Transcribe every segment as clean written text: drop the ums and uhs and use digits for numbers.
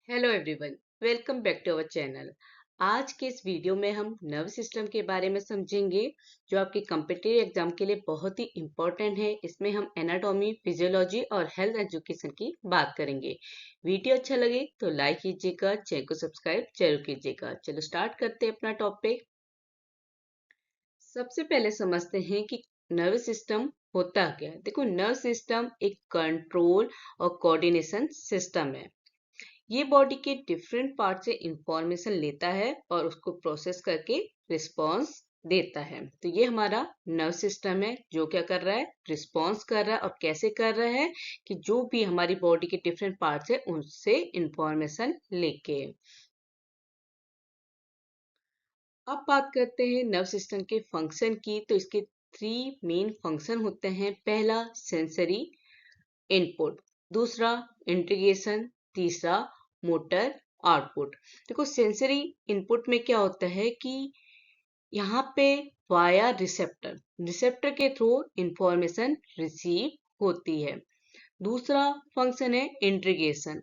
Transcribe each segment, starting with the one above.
Hello everyone, welcome back to our channel. आज के इस वीडियो में हम नर्व सिस्टम के बारे में समझेंगे जो आपके कॉम्पिटिटिव एग्जाम के लिए बहुत ही इम्पोर्टेंट है। इसमें हम एनाटॉमी, फिजियोलॉजी और हेल्थ एजुकेशन की बात करेंगे। वीडियो अच्छा लगे तो लाइक कीजिएगा, चैनल को सब्सक्राइब जरूर कीजिएगा। चलो स्टार्ट करते हैं अपना टॉपिक। सबसे पहले समझते हैं कि नर्व सिस्टम होता क्या है। देखो, नर्व सिस्टम एक कंट्रोल और कोऑर्डिनेशन सिस्टम है। ये बॉडी के डिफरेंट पार्ट से इंफॉर्मेशन लेता है और उसको प्रोसेस करके रिस्पॉन्स देता है। तो ये हमारा नर्व सिस्टम है जो क्या कर रहा है, रिस्पॉन्स कर रहा है। और कैसे कर रहा है कि जो भी हमारी बॉडी के डिफरेंट पार्ट्स है उनसे इंफॉर्मेशन लेके। अब बात करते हैं नर्व सिस्टम के फंक्शन की। तो इसके थ्री मेन फंक्शन होते हैं। पहला सेंसरी इनपुट, दूसरा इंटीग्रेशन, तीसरा मोटर आउटपुट। देखो, सेंसरी इनपुट में क्या होता है कि यहाँ पे वाया रिसेप्टर रिसेप्टर के थ्रू इंफॉर्मेशन रिसीव होती है। दूसरा फंक्शन है इंटीग्रेशन।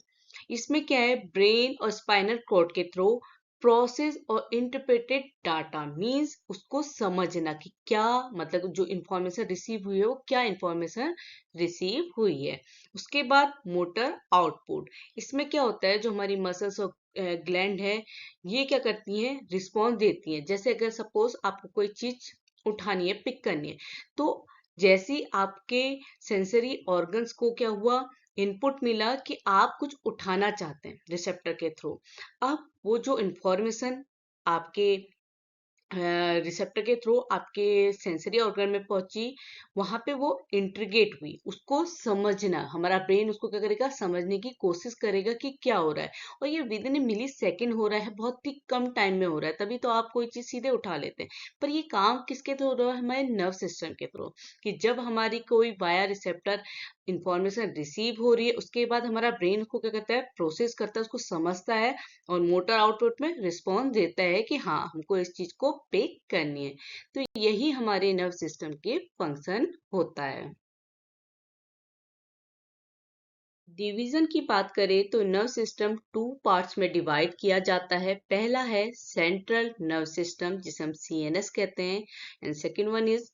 इसमें क्या है, ब्रेन और स्पाइनल कॉर्ड के थ्रू प्रोसेस और इंटरप्रेटेड डाटा, मींस उसको समझना कि क्या मतलब जो इंफॉर्मेशन रिसीव हुई है वो क्या इंफॉर्मेशन रिसीव हुई है। उसके बाद मोटर आउटपुट। इसमें क्या होता है, जो हमारी मसल्स और ग्लैंड है ये क्या करती हैं, रिस्पॉन्स देती हैं। जैसे अगर सपोज आपको कोई चीज उठानी है, पिक करनी है, तो जैसी आपके सेंसरी ऑर्गन्स को क्या हुआ, इनपुट मिला कि आप कुछ उठाना चाहते हैं रिसेप्टर के थ्रू। अब वो जो इंफॉर्मेशन आपके रिसेप्टर के थ्रू आपके सेंसरी ऑर्गन में पहुंची, वहां पे वो इंट्रीगेट हुई। उसको समझना, हमारा ब्रेन उसको क्या करेगा, समझने की कोशिश करेगा कि क्या हो रहा है। और ये विद इन मिली सेकेंड हो रहा है, बहुत ही कम टाइम में हो रहा है। तभी तो आप कोई चीज सीधे उठा लेते हैं। पर ये काम किसके थ्रू हो रहा है, हमारे नर्व सिस्टम के थ्रू। कि जब हमारी कोई वाया रिसेप्टर इंफॉर्मेशन रिसीव हो रही है, उसके बाद हमारा ब्रेन उसको क्या करता है, प्रोसेस करता है, उसको समझता है और मोटर आउटपुट में रिस्पॉन्स देता है कि हाँ, हमको इस चीज को पे करनी है। तो यही हमारे नर्व सिस्टम के फंक्शन होता है। डिवीजन की बात करें तो नर्व सिस्टम टू पार्ट्स में डिवाइड किया जाता है। पहला है सेंट्रल नर्व सिस्टम जिसे हम सीएनएस कहते हैं, and second one is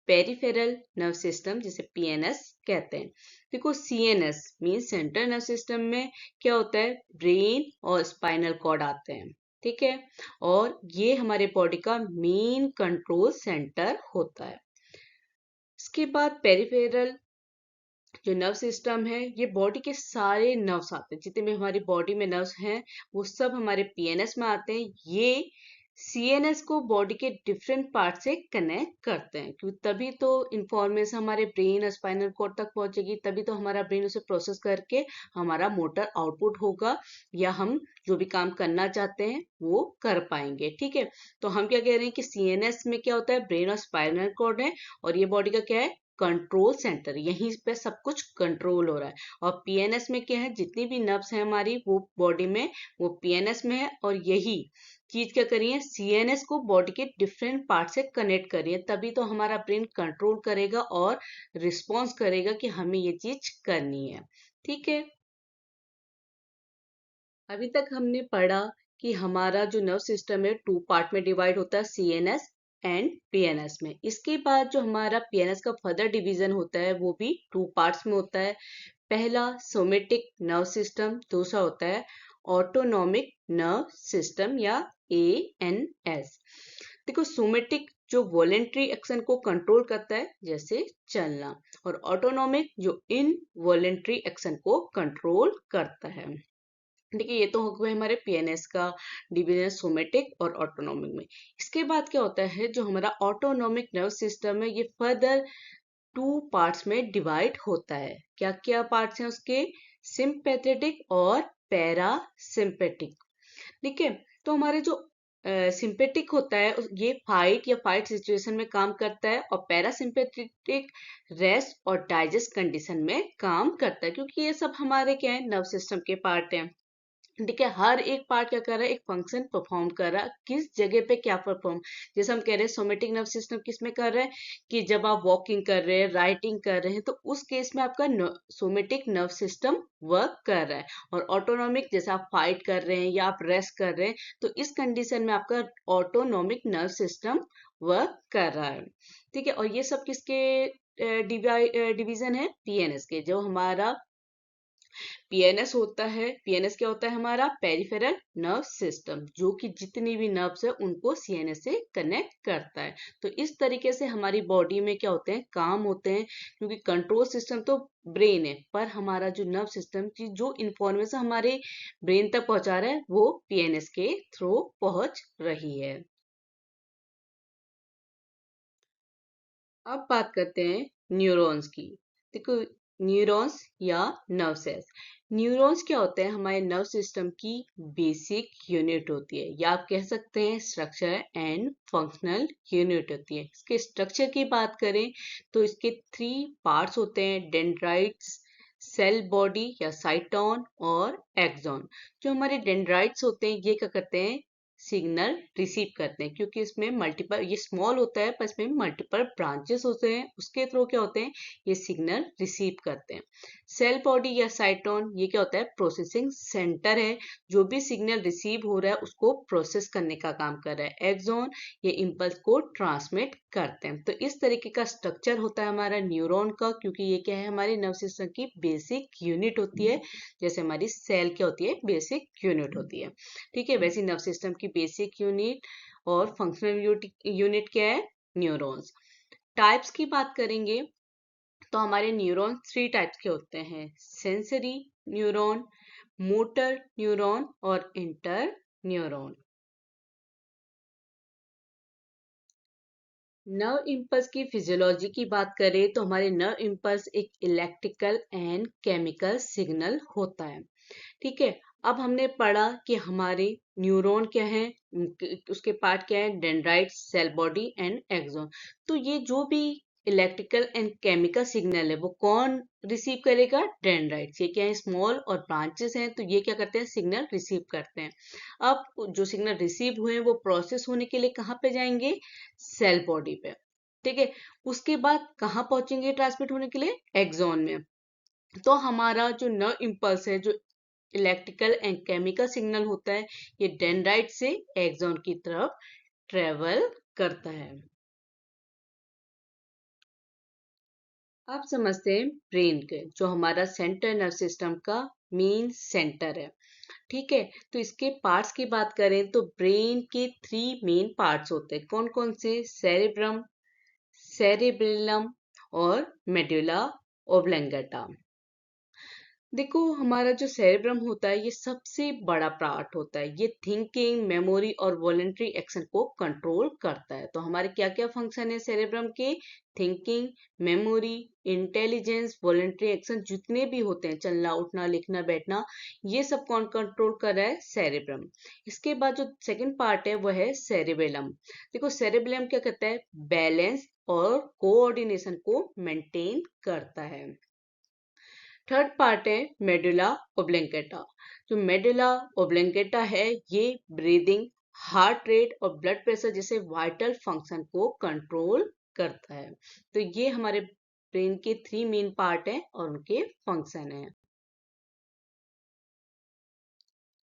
peripheral nerve system जिसे पीएनएस कहते हैं। देखो, CNS mean central nerve system में क्या होता है, ब्रेन और स्पाइनल कॉर्ड आते हैं, ठीक है। और ये हमारे बॉडी का मेन कंट्रोल सेंटर होता है। इसके बाद पेरिफेरल जो नर्व सिस्टम है, ये बॉडी के सारे नर्व्स आते हैं, जितने भी हमारी बॉडी में नर्व्स हैं वो सब हमारे पीएनएस में आते हैं। ये सीएनएस को बॉडी के डिफरेंट पार्ट से कनेक्ट करते हैं, क्योंकि तभी तो इंफॉर्मेशन हमारे ब्रेन और स्पाइनल कॉर्ड तक पहुंचेगी, तभी तो हमारा ब्रेन उसे प्रोसेस करके हमारा मोटर आउटपुट होगा, या हम जो भी काम करना चाहते हैं वो कर पाएंगे, ठीक है। तो हम क्या कह रहे हैं कि सीएनएस में क्या होता है, ब्रेन और स्पाइनल कॉर्ड है, और ये बॉडी का क्या है, कंट्रोल सेंटर, यहीं पे सब कुछ कंट्रोल हो रहा है। और पीएनएस में क्या है, जितनी भी नर्व्स है हमारी वो बॉडी में, वो पीएनएस में है। और यही चीज क्या करिए, सीएनएस को बॉडी के डिफरेंट पार्ट से कनेक्ट करिए, तभी तो हमारा ब्रेन कंट्रोल करेगा और रिस्पॉन्स करेगा कि हमें ये चीज करनी है, ठीक है। अभी तक हमने पढ़ा कि हमारा जो नर्व सिस्टम है टू पार्ट में डिवाइड होता है, सीएनएस एंड पीएनएस में। इसके बाद जो हमारा पीएनएस का फर्दर डिवीजन होता है वो भी टू पार्ट्स में होता है। पहला सोमेटिक नर्व सिस्टम, दूसरा होता है ऑटोनॉमिक नर्व सिस्टम या एएनएस। देखो, सोमेटिक जो वॉलेंट्री एक्शन को कंट्रोल करता है, जैसे चलना, और ऑटोनॉमिक जो इन वॉलेंट्री एक्शन को कंट्रोल करता है। देखिए, ये तो हो गया हमारे पीएनएस का डिवीजन सोमेटिक और ऑटोनॉमिक में। इसके बाद क्या होता है, जो हमारा ऑटोनॉमिक नर्व सिस्टम है ये फर्दर टू पार्ट्स में डिवाइड होता है। क्या क्या पार्ट्स हैं उसके, सिंपैथेटिक और पैरासिम्पेटिक, ठीक है। तो हमारे जो सिंपेटिक होता है ये फाइट या फाइट सिचुएशन में काम करता है, और पैरासिम्पेटिक रेस्ट और डाइजेस्ट कंडीशन में काम करता है, क्योंकि ये सब हमारे क्या है, नर्व सिस्टम के पार्ट हैं। ठीक है, हर एक पार्ट क्या कर रहा है, एक फंक्शन परफॉर्म कर रहा है, किस जगह पे क्या परफॉर्म। जैसे हम कह रहे हैं सोमेटिक नर्व सिस्टम किस में कर रहे हैं, कि जब आप वॉकिंग कर रहे हैं, राइटिंग कर रहे हैं, तो उस केस में आपका सोमेटिक नर्व सिस्टम वर्क कर रहा है। और ऑटोनॉमिक, जैसे आप फाइट कर रहे हैं या आप रेस्ट कर रहे हैं, तो इस कंडीशन में आपका ऑटोनॉमिक नर्व सिस्टम वर्क कर रहा है। ठीक है, और ये सब किसके डिवीजन है, पीएनएस के। जो हमारा पीएनएस होता है, पीएनएस क्या होता है, हमारा पेरिफेरल नर्व सिस्टम, जो कि जितनी भी नर्व्स है उनको सीएनएस से कनेक्ट करता है। तो इस तरीके से हमारी बॉडी में क्या होते हैं, काम होते हैं। क्योंकि कंट्रोल सिस्टम तो ब्रेन है, पर हमारा जो नर्व सिस्टम की जो इंफॉर्मेशन हमारे ब्रेन तक पहुंचा रहा है, वो पीएनएस के थ्रू पहुंच रही है। अब बात करते हैं न्यूरॉन्स की। देखो, न्यूरॉन्स या नर्व सेल्स, न्यूरॉन्स क्या होते हैं, हमारे नर्व सिस्टम की बेसिक यूनिट होती है, या आप कह सकते हैं स्ट्रक्चर एंड फंक्शनल यूनिट होती है। इसके स्ट्रक्चर की बात करें तो इसके 3 पार्ट्स होते हैं, डेंड्राइट्स, सेल बॉडी या साइटोन और एक्सॉन। जो हमारे डेंड्राइट्स होते हैं, ये क्या करते हैं, सिग्नल रिसीव करते हैं, क्योंकि इसमें मल्टीपल, ये स्मॉल होता है पर इसमें मल्टीपल ब्रांचेस होते हैं, उसके थ्रू क्या होते हैं, ये सिग्नल रिसीव करते हैं। सेल बॉडी या साइटोन, ये क्या होता है, प्रोसेसिंग सेंटर है, जो भी सिग्नल रिसीव हो रहा है उसको प्रोसेस करने का काम कर रहा है। एक्सॉन, ये इम्पल्स को ट्रांसमिट करते हैं। तो इस तरीके का स्ट्रक्चर होता है हमारा न्यूरॉन का, क्योंकि ये क्या है, हमारे नर्व सिस्टम की बेसिक यूनिट होती है, जैसे हमारी सेल क्या होती है, बेसिक यूनिट होती है। ठीक है, वैसे नर्व सिस्टम की बेसिक यूनिट और फंक्शनल यूनिट क्या है, न्यूरॉन्स। टाइप्स की बात करेंगे तो हमारे न्यूरॉन 3 टाइप्स के होते हैं, सेंसरी न्यूरॉन, मोटर न्यूरॉन और इंटर न्यूरॉन। नर्व इम्पल्स की फिजियोलॉजी की बात करें तो हमारे नर्व इम्पल्स एक इलेक्ट्रिकल एंड केमिकल सिग्नल होता है। ठीक है, अब हमने पढ़ा कि हमारे न्यूरॉन क्या है, उसके पार्ट क्या है, dendrite, cell body and axon. तो ये जो भी इलेक्ट्रिकल एंड केमिकल सिग्नल है, वो कौन रिसीव करेगा, डेंड्राइट्स। ये क्या है, स्मॉल और ब्रांचेस हैं, तो ये क्या करते हैं, सिग्नल रिसीव करते हैं। अब जो सिग्नल रिसीव हुए हैं वो प्रोसेस होने के लिए कहाँ पे जाएंगे, सेल बॉडी पे। ठीक है, उसके बाद कहाँ पहुंचेंगे ट्रांसमिट होने के लिए, एक्सॉन में। तो हमारा जो नर्व इम्पल्स है, जो इलेक्ट्रिकल एंड केमिकल सिग्नल होता है, ये डेंड्राइट से एक्सॉन की तरफ ट्रेवल करता है। अब समझते हैं ब्रेन के, जो हमारा सेंट्रल नर्व सिस्टम का मेन सेंटर है। ठीक है, तो इसके पार्ट्स की बात करें तो ब्रेन के 3 मेन पार्ट्स होते हैं, कौन कौन से, सेरेब्रम, सेरेबेलम और मेडुला ओब्लंगेटा। देखो, हमारा जो सेरेब्रम होता है, ये सबसे बड़ा पार्ट होता है। ये थिंकिंग, मेमोरी और वॉलेंटरी एक्शन को कंट्रोल करता है। तो हमारे क्या क्या फंक्शन है सेरेब्रम के, thinking, memory, intelligence, voluntary action, जितने भी होते हैं, चलना, उठना, लिखना, बैठना, ये सब कौन कंट्रोल कर रहा है, सेरेब्रम। इसके बाद जो सेकंड पार्ट है वो है सेरेबेलम। देखो, सेरेबेलम क्या करता है, बैलेंस और कोऑर्डिनेशन को मेंटेन करता है। थर्ड पार्ट है मेडुला ओब्लंगेटा। जो मेडुला ओब्लंगेटा है, ये ब्रीदिंग, हार्ट रेट और ब्लड प्रेशर जैसे वाइटल फंक्शन को कंट्रोल करता है। तो ये हमारे ब्रेन के 3 मेन पार्ट हैं और उनके फंक्शन हैं।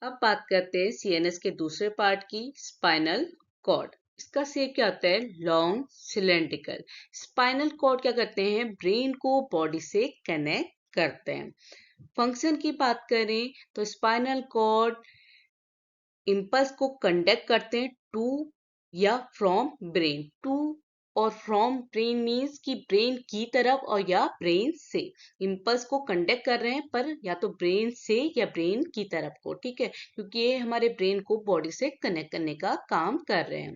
अब बात करते हैं सीएनएस के दूसरे पार्ट की, स्पाइनल कॉर्ड। इसका शेप क्या होता है, लॉन्ग सिलेंड्रिकल। स्पाइनल कॉर्ड क्या करते हैं, ब्रेन को बॉडी से कनेक्ट करते हैं। फंक्शन की बात करें तो स्पाइनल कॉर्ड इम्पल्स को कंडक्ट करते हैं टू या फ्रॉम ब्रेन। टू और फ्रॉम ब्रेन मीन्स कि ब्रेन की तरफ और या ब्रेन से इम्पल्स को कंडक्ट कर रहे हैं, पर या तो ब्रेन से या ब्रेन की तरफ को। ठीक है, क्योंकि ये हमारे ब्रेन को बॉडी से कनेक्ट करने का काम कर रहे हैं।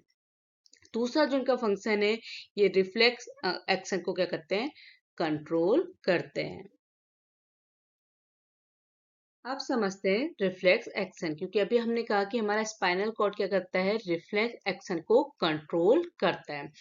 दूसरा जो इनका फंक्शन है, ये रिफ्लेक्स एक्शन को क्या करते हैं, कंट्रोल करते हैं। आप समझते हैं रिफ्लेक्स एक्शन, क्योंकि अभी हमने कहा कि हमारा स्पाइनल कॉर्ड क्या करता है, रिफ्लेक्स एक्शन को कंट्रोल करता है,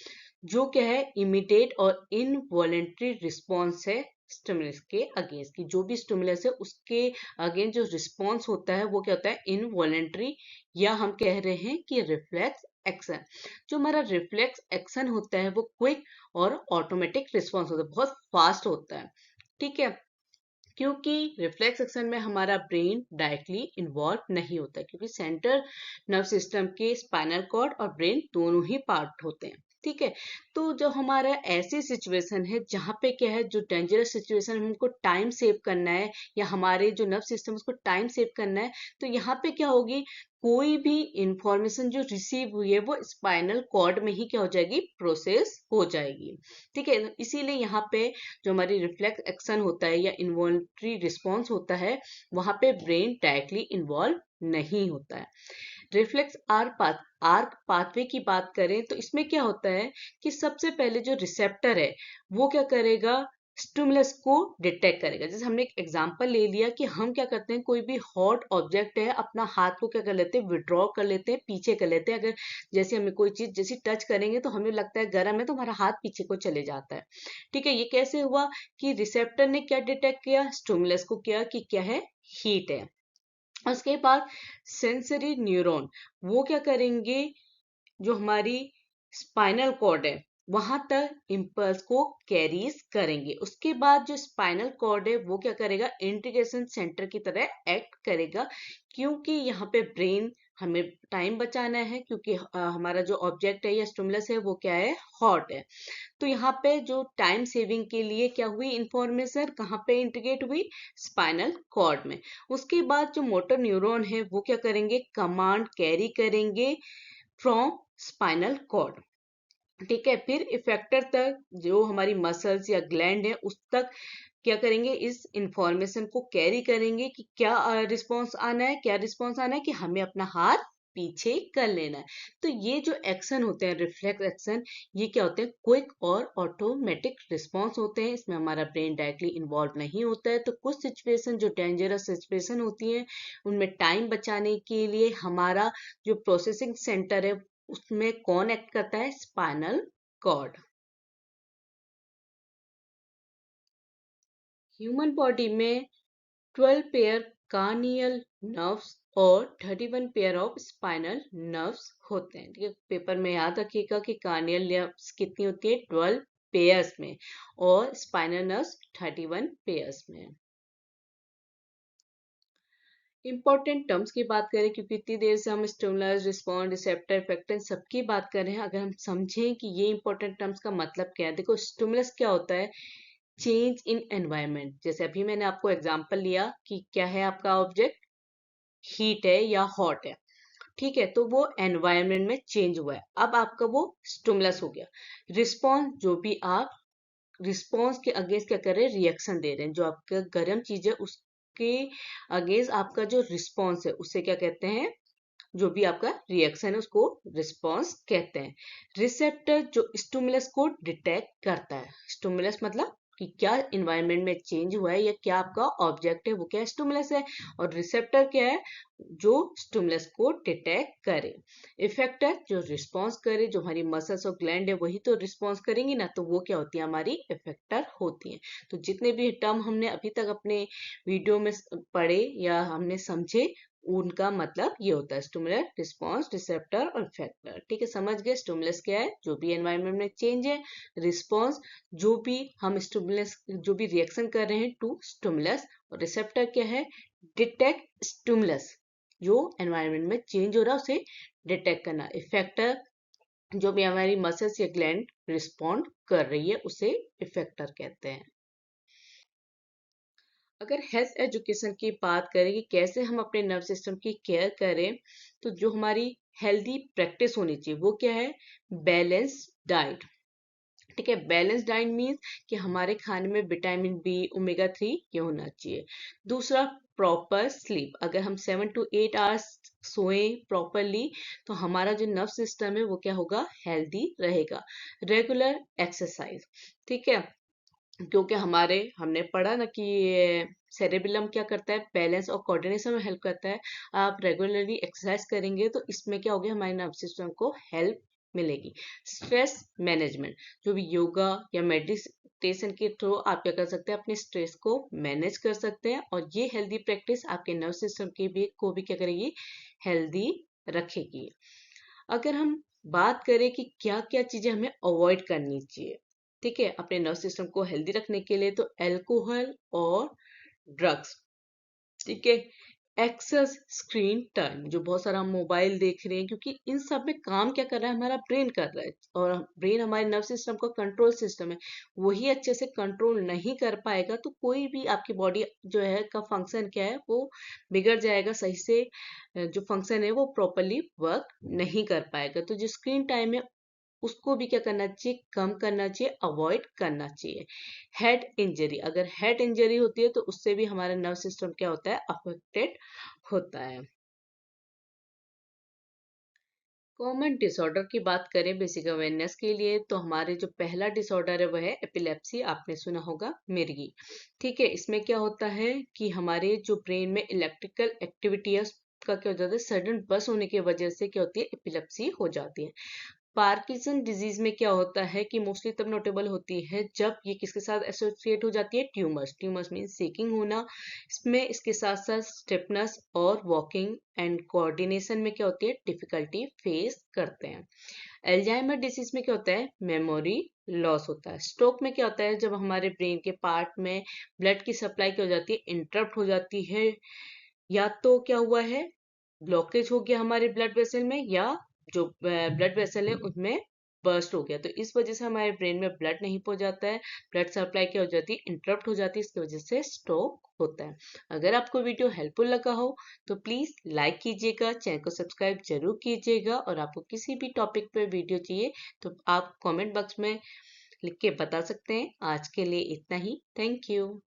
जो क्या है, इमीडिएट और इनवॉलेंटरी रिस्पॉन्स है स्टिमुलस के अगेंस्ट, की जो भी स्टिमुलस है उसके अगेंस्ट जो रिस्पॉन्स होता है वो क्या होता है, इनवॉलेंट्री, या हम कह रहे हैं कि रिफ्लेक्स एक्शन। जो हमारा रिफ्लेक्स एक्शन होता है वो क्विक और ऑटोमेटिक रिस्पॉन्स होता है, बहुत फास्ट होता है। ठीक है, क्योंकि रिफ्लेक्स एक्शन में हमारा ब्रेन डायरेक्टली इन्वॉल्व नहीं होता है, क्योंकि सेंट्रल नर्व सिस्टम के स्पाइनल कॉर्ड और ब्रेन दोनों ही पार्ट होते हैं। ठीक है, तो जब हमारा ऐसी सिचुएशन है जहाँ पे क्या है, जो डेंजरस सिचुएशन हमको टाइम सेव करना है, या हमारे जो नर्व सिस्टम उसको टाइम सेव करना है, तो यहाँ पे क्या होगी, कोई भी इंफॉर्मेशन जो रिसीव हुई है वो स्पाइनल कॉर्ड में ही क्या हो जाएगी, प्रोसेस हो जाएगी। ठीक है, इसीलिए यहाँ पे जो हमारी रिफ्लेक्स एक्शन होता है या इन्वॉल्ट्री रिस्पॉन्स होता है, वहां पे ब्रेन डायरेक्टली इन्वॉल्व नहीं होता है। रिफ्लेक्स आर्क पाथवे की बात करें तो इसमें क्या होता है कि सबसे पहले जो रिसेप्टर है वो क्या करेगा, स्टिमुलस को डिटेक्ट करेगा। जैसे हमने एक एग्जांपल ले लिया कि हम क्या करते हैं, कोई भी हॉट ऑब्जेक्ट है, अपना हाथ को क्या कर लेते हैं, विड्रॉ कर लेते हैं, पीछे कर लेते हैं। अगर जैसे हमें कोई चीज जैसी टच करेंगे तो हमें लगता है गर्म है, तो हमारा हाथ पीछे को चले जाता है। ठीक है, ये कैसे हुआ कि रिसेप्टर ने क्या डिटेक्ट किया, स्टिमुलस को किया कि क्या है, हीट है। उसके बाद सेंसरी न्यूरॉन वो क्या करेंगे, जो हमारी स्पाइनल कॉर्ड है वहां तक इम्पल्स को कैरीज करेंगे। उसके बाद जो स्पाइनल कॉर्ड है वो क्या करेगा, इंटीग्रेशन सेंटर की तरह एक्ट करेगा, क्योंकि यहाँ पे ब्रेन हमें टाइम बचाना है, क्योंकि हमारा जो ऑब्जेक्ट है या स्टिमुलस है वो क्या है, हॉट है। तो यहाँ पे जो टाइम सेविंग के लिए क्या हुई, इंफॉर्मेशन कहाँ पे इंटीग्रेट हुई, स्पाइनल कॉर्ड में। उसके बाद जो मोटर न्यूरॉन है वो क्या करेंगे, कमांड कैरी करेंगे फ्रॉम स्पाइनल कॉर्ड। ठीक है, फिर इफेक्टर तक जो हमारी मसल्स या ग्लैंड है उस तक क्या करेंगे, इस इंफॉर्मेशन को कैरी करेंगे कि क्या रिस्पॉन्स आना है, क्या रिस्पॉन्स आना है, कि हमें अपना हाथ पीछे कर लेना है। तो ये जो एक्शन होते हैं, रिफ्लेक्स एक्शन, ये क्या होते हैं, क्विक और ऑटोमेटिक रिस्पॉन्स होते हैं। इसमें हमारा ब्रेन डायरेक्टली इन्वॉल्व नहीं होता है। तो कुछ सिचुएशन जो डेंजरस सिचुएशन होती है उनमें टाइम बचाने के लिए हमारा जो प्रोसेसिंग सेंटर है उसमें कौन एक्ट करता है, स्पाइनल कॉर्ड। ह्यूमन बॉडी में 12 पेयर कार्नियल नर्व्स और 31 पेयर ऑफ स्पाइनल नर्व्स होते हैं। ठीक है, पेपर में याद रखिएगा कि कार्नियल नर्व्स कितनी होती है, 12 पेयर्स में, और स्पाइनल नर्व्स 31 पेयर्स में। इंपॉर्टेंट टर्म्स की बात करें, क्योंकि इतनी देर से हम स्टिमुलस, रिस्पॉन्स, रिसेप्टर, इफेक्टर सबकी बात कर रहे हैं, अगर हम समझें कि ये इंपॉर्टेंट टर्म्स का मतलब क्या है। देखो, स्टिमुलस क्या होता है, चेंज इन एनवायरनमेंट। जैसे अभी मैंने आपको एग्जांपल लिया कि क्या है आपका ऑब्जेक्ट, हीट है या हॉट है। ठीक है, तो वो एनवायरनमेंट में चेंज हुआ है, अब आपका वो स्टिमुलस हो गया। रिस्पॉन्स, जो भी आप रिस्पॉन्स के अगेंस्ट क्या कर रहे हैं, रिएक्शन दे रहे हैं। जो आपका गर्म चीज है उसके अगेंस्ट आपका जो रिस्पॉन्स है उसे क्या कहते हैं, जो भी आपका रिएक्शन है उसको रिस्पॉन्स कहते हैं। रिसेप्टर जो स्टिमुलस को डिटेक्ट करता है, स्टिमुलस मतलब कि क्या इन्वायरमेंट में चेंज हुआ है या क्या आपका ऑब्जेक्ट है वो क्या स्टिमुलस है, और रिसेप्टर क्या है, जो स्टिमुलस को डिटेक्ट करे। इफेक्टर जो रिस्पॉन्स करे, जो हमारी मसल्स और ग्लैंड है वही तो रिस्पॉन्स करेंगी ना, तो वो क्या होती है, हमारी इफेक्टर होती है। तो जितने भी टर्म हमने अभी तक अपने वीडियो में पढ़े या हमने समझे, उनका मतलब ये होता है स्टिमुलस, रिस्पॉन्स, रिसेप्टर और इफेक्टर। ठीक है, समझ गए। स्टिमुलस क्या है, जो भी एनवायरनमेंट में चेंज है। रिस्पॉन्स, जो भी हम स्टिमुलस, जो भी रिएक्शन कर रहे हैं टू स्टिमुलस। और रिसेप्टर क्या है, डिटेक्ट स्टिमुलस, जो एनवायरनमेंट में चेंज हो रहा है उसे डिटेक्ट करना। इफेक्टर, जो भी हमारी मसल्स या ग्लैंड रिस्पॉन्ड कर रही है उसे इफेक्टर कहते हैं। अगर हेल्थ एजुकेशन की बात करें कि कैसे हम अपने नर्व सिस्टम की केयर करें, तो जो हमारी हेल्दी प्रैक्टिस होनी चाहिए वो क्या है, बैलेंस डाइट। ठीक है, बैलेंस डाइट मीन्स कि हमारे खाने में विटामिन बी, ओमेगा 3 ये होना चाहिए। दूसरा, प्रॉपर स्लीप। अगर हम 7 to 8 आवर्स सोए प्रॉपरली तो हमारा जो नर्व सिस्टम है वो क्या होगा, हेल्दी रहेगा। रेगुलर एक्सरसाइज, ठीक है, क्योंकि हमने पढ़ा ना कि सेरेबेलम क्या करता है, बैलेंस और कोऑर्डिनेशन में हेल्प करता है। आप रेगुलरली एक्सरसाइज करेंगे तो इसमें क्या होगा, हमारे नर्व सिस्टम को हेल्प मिलेगी। स्ट्रेस मैनेजमेंट, जो भी योगा या मेडिटेशन के थ्रू आप क्या कर सकते हैं, अपने स्ट्रेस को मैनेज कर सकते हैं, और ये हेल्दी प्रैक्टिस आपके नर्वस सिस्टम को भी क्या करेगी, हेल्दी रखेगी। अगर हम बात करें कि क्या क्या चीजें हमें अवॉइड करनी चाहिए, ठीक है, अपने नर्वस सिस्टम को हेल्दी रखने के लिए, तो अल्कोहल और ड्रग्स, ठीक है, एक्सेस स्क्रीन टाइम, जो बहुत सारा हम मोबाइल देख रहे हैं, क्योंकि इन सब में काम क्या कर रहा है, हमारा ब्रेन कर रहा है, और ब्रेन हमारे नर्व सिस्टम का कंट्रोल सिस्टम है, वही अच्छे से कंट्रोल नहीं कर पाएगा तो कोई भी आपकी बॉडी जो है का फंक्शन क्या है वो बिगड़ जाएगा, सही से जो फंक्शन है वो प्रॉपरली वर्क नहीं कर पाएगा। तो जो स्क्रीन टाइम है उसको भी क्या करना चाहिए, कम करना चाहिए, अवॉइड करना चाहिए। हेड इंजरी, अगर हेड इंजरी होती है तो उससे भी हमारा नर्व सिस्टम क्या होता है, अफेक्टेड होता है। कॉमन डिसऑर्डर की बात करें बेसिक अवेयरनेस के लिए, तो हमारे जो पहला डिसऑर्डर है वह है एपिलेप्सी, आपने सुना होगा मिर्गी, ठीक है। इसमें क्या होता है कि हमारे जो ब्रेन में इलेक्ट्रिकल एक्टिविटी है का क्या हो जाता है, सडन बस होने की वजह से क्या होती है, एपिलेप्सी हो जाती है। पार्किंसन डिजीज में क्या होता है कि मोस्टली तब नोटेबल होती है जब ये किसके साथ एसोसिएट हो जाती है, ट्यूमर्स, ट्यूमर्स मीन सेकिंग होना, इसमें इसके साथ साथ स्टिफनेस और वॉकिंग एंड कोऑर्डिनेशन में क्या होती है, डिफिकल्टी फेस करते हैं। एल्जाइमर डिसीज में क्या होता है, मेमोरी लॉस होता है। स्ट्रोक में क्या होता है, जब हमारे ब्रेन के पार्ट में ब्लड की सप्लाई क्या हो जाती है, इंटरप्ट हो जाती है, या तो क्या हुआ है, ब्लॉकेज हो गया हमारे ब्लड वेसल में, या जो ब्लड वेसल है उसमें बर्स्ट हो गया, तो इस वजह से हमारे ब्रेन में ब्लड नहीं पहुंच जाता है, ब्लड सप्लाई क्या हो जाती है, इंटरप्ट हो जाती है, इसकी वजह से स्ट्रोक होता है। अगर आपको वीडियो हेल्पफुल लगा हो तो प्लीज लाइक कीजिएगा, चैनल को सब्सक्राइब जरूर कीजिएगा, और आपको किसी भी टॉपिक पे वीडियो चाहिए तो आप कमेंट बॉक्स में लिख के बता सकते हैं। आज के लिए इतना ही, थैंक यू।